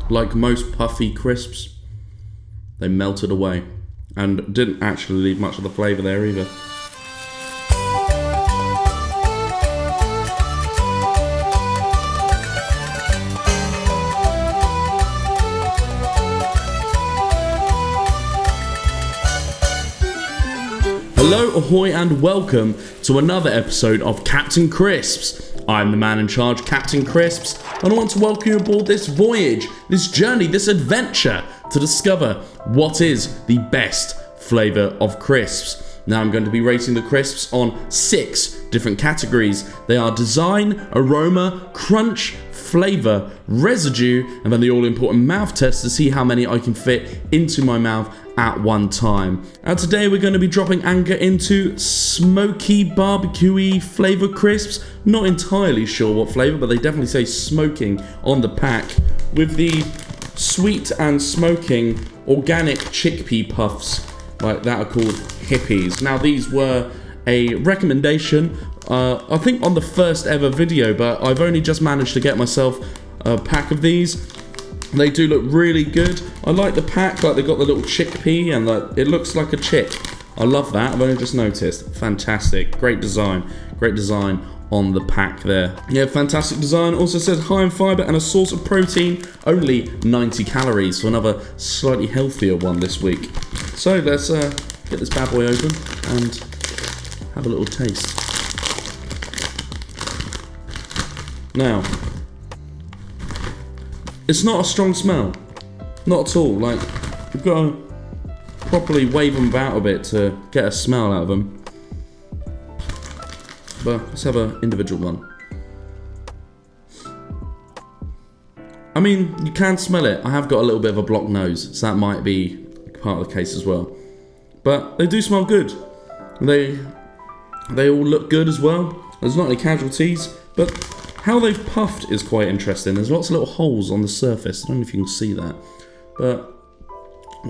like most puffy crisps, they melted away and didn't actually leave much of the flavour there either. Hello, ahoy, and welcome to another episode of Captain Crisps. I'm the man in charge, Captain Crisps, and I want to welcome you aboard this voyage, this journey, this adventure to discover what is the best flavour of crisps. Now I'm going to be rating the crisps on 6 different categories. They are design, aroma, crunch, flavour, residue, and then the all-important mouth test to see how many I can fit into my mouth at one time. And today we're going to be dropping anchor into smoky barbecue flavour crisps. Not entirely sure what flavour, but they definitely say smoking on the pack, with the sweet and smoking organic chickpea puffs like that are called Hippeas. Now these were a recommendation I think on the first ever video, but I've only just managed to get myself a pack of these. They do look really good. I like the pack, like they've got the little chickpea and it looks like a chick. I love that, I've only just noticed. Fantastic, great design on the pack there. Yeah, fantastic design. Also says high in fibre and a source of protein, only 90 calories, so another slightly healthier one this week. So let's get this bad boy open and have a little taste. Now, it's not a strong smell, not at all. Like, you've got to properly wave them about a bit to get a smell out of them. But let's have an individual one. I mean, you can smell it. I have got a little bit of a blocked nose, so that might be part of the case as well. But they do smell good. They all look good as well. There's not any casualties, but how they've puffed is quite interesting. There's lots of little holes on the surface. I don't know if you can see that. But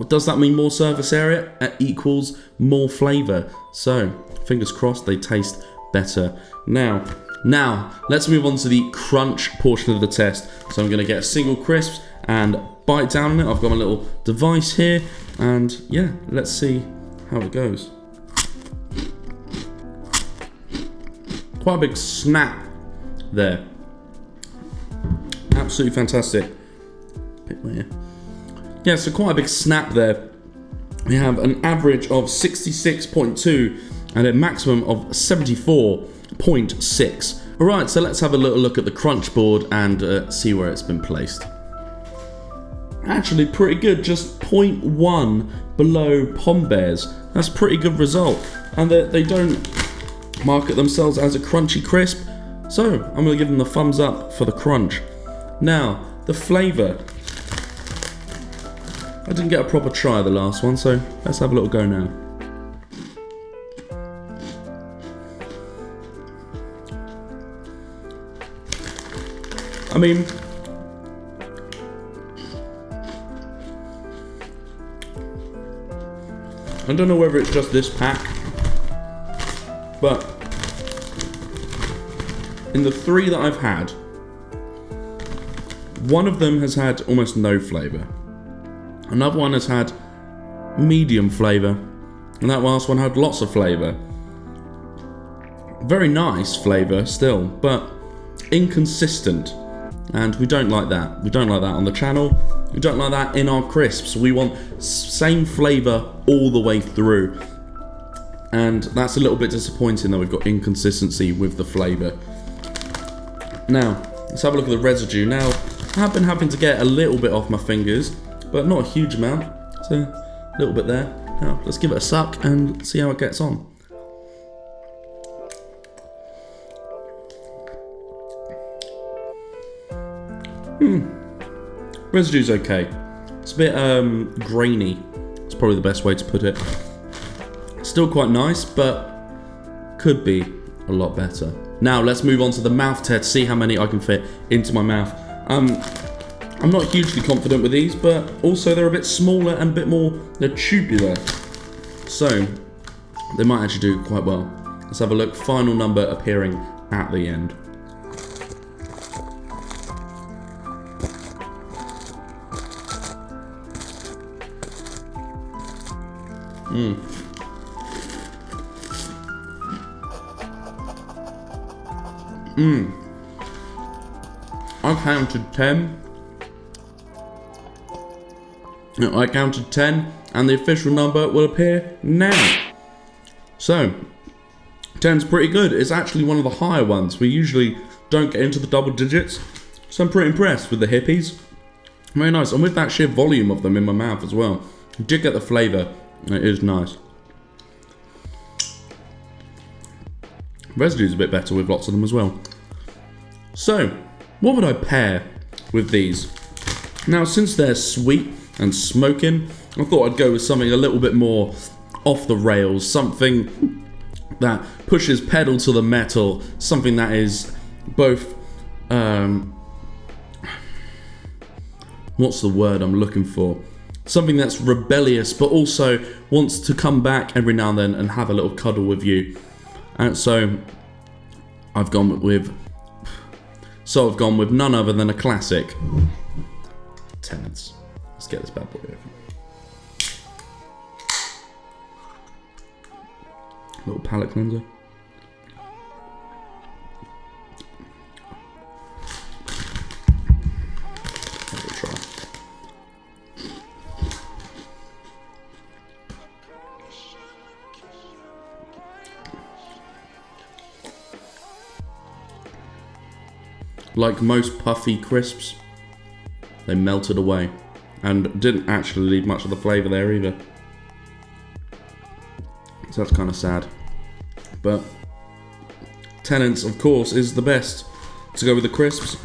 does that mean more surface area? It equals more flavour. So, fingers crossed they taste better. Now, let's move on to the crunch portion of the test. So I'm going to get a single crisp and bite down on it. I've got my little device here. And yeah, let's see how it goes. Quite a big snap there. Absolutely fantastic. Yeah, so quite a big snap there. We have an average of 66.2 and a maximum of 74.6. Alright, so let's have a little look at the crunch board and see where it's been placed. Actually pretty good, just 0.1 below Pom Bears. That's a pretty good result. And they don't market themselves as a crunchy crisp, so I'm going to give them the thumbs up for the crunch. Now, the flavour. I didn't get a proper try of the last one, so let's have a little go now. I mean, I don't know whether it's just this pack, but in the 3 that I've had, one of them has had almost no flavour. Another one has had medium flavour, and that last one had lots of flavour. Very nice flavour still, but inconsistent. And we don't like that. We don't like that on the channel. We don't like that in our crisps. We want same flavour all the way through. And that's a little bit disappointing that we've got inconsistency with the flavour. Now, let's have a look at the residue. Now, I have been having to get a little bit off my fingers, but not a huge amount. So, a little bit there. Now, let's give it a suck and see how it gets on. Residue's okay. It's a bit grainy. It's probably the best way to put it. Still quite nice, but could be a lot better. Now let's move on to the mouth test, see how many I can fit into my mouth. I'm not hugely confident with these, but also they're a bit smaller and a bit more, they're tubular. So they might actually do quite well. Let's have a look. Final number appearing at the end. I counted 10. No, I counted 10, and the official number will appear now. So, 10's pretty good. It's actually one of the higher ones. We usually don't get into the double digits, so I'm pretty impressed with the Hippeas. Very nice, and with that sheer volume of them in my mouth as well. You did get the flavour, and it is nice. Residue's a bit better with lots of them as well. So, what would I pair with these? Now, since they're sweet and smoking, I thought I'd go with something a little bit more off the rails, something that pushes pedal to the metal, something that is both, what's the word I'm looking for? Something that's rebellious, but also wants to come back every now and then and have a little cuddle with you. And so I've gone with none other than a classic. Tenants. Let's get this bad boy open. Little palate cleanser. Have a try. Like most puffy crisps, they melted away and didn't actually leave much of the flavour there either. So that's kind of sad. But Tenants, of course, is the best to go with the crisps.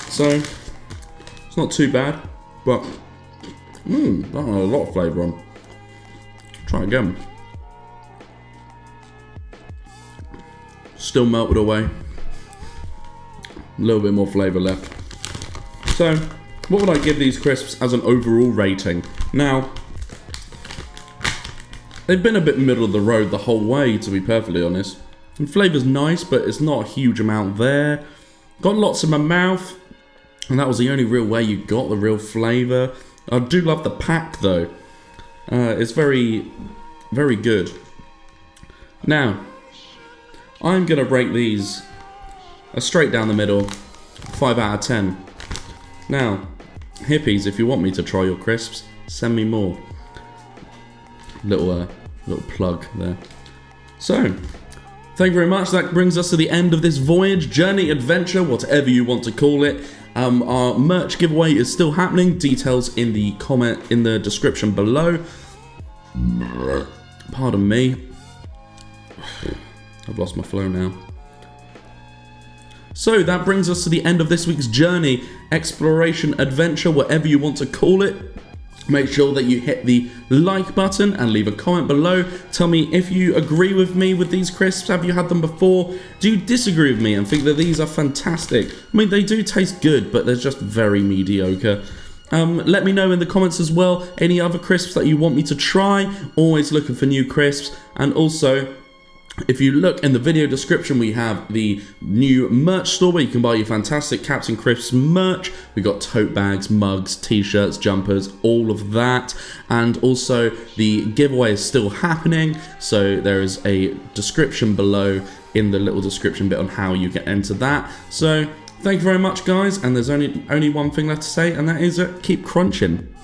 So it's not too bad, but that had a lot of flavour on. Try again. Still melted away. A little bit more flavour left. So, what would I give these crisps as an overall rating? Now, they've been a bit middle of the road the whole way, to be perfectly honest. And flavour's nice, but it's not a huge amount there. Got lots in my mouth, and that was the only real way you got the real flavour. I do love the pack though. It's very, very good. Now, I'm going to rate these a straight down the middle, 5 out of 10. Now, Hippeas, if you want me to try your crisps, send me more. Little plug there. So, thank you very much. That brings us to the end of this voyage, journey, adventure, whatever you want to call it. Our merch giveaway is still happening. Details in the description below. Pardon me. I've lost my flow now. So that brings us to the end of this week's journey, exploration, adventure, whatever you want to call it. Make sure that you hit the like button and leave a comment below. Tell me if you agree with me with these crisps. Have you had them before? Do you disagree with me and think that these are fantastic? I mean, they do taste good, but they're just very mediocre. Let me know in the comments as well any other crisps that you want me to try. Always looking for new crisps. And also, if you look in the video description, we have the new merch store where you can buy your fantastic Captain Crisps merch. We got tote bags, mugs, t-shirts, jumpers, all of that. And also the giveaway is still happening, so there is a description below in the little description bit on how you can enter that. So thank you very much, guys, and there's only one thing left to say, and that is keep crunching.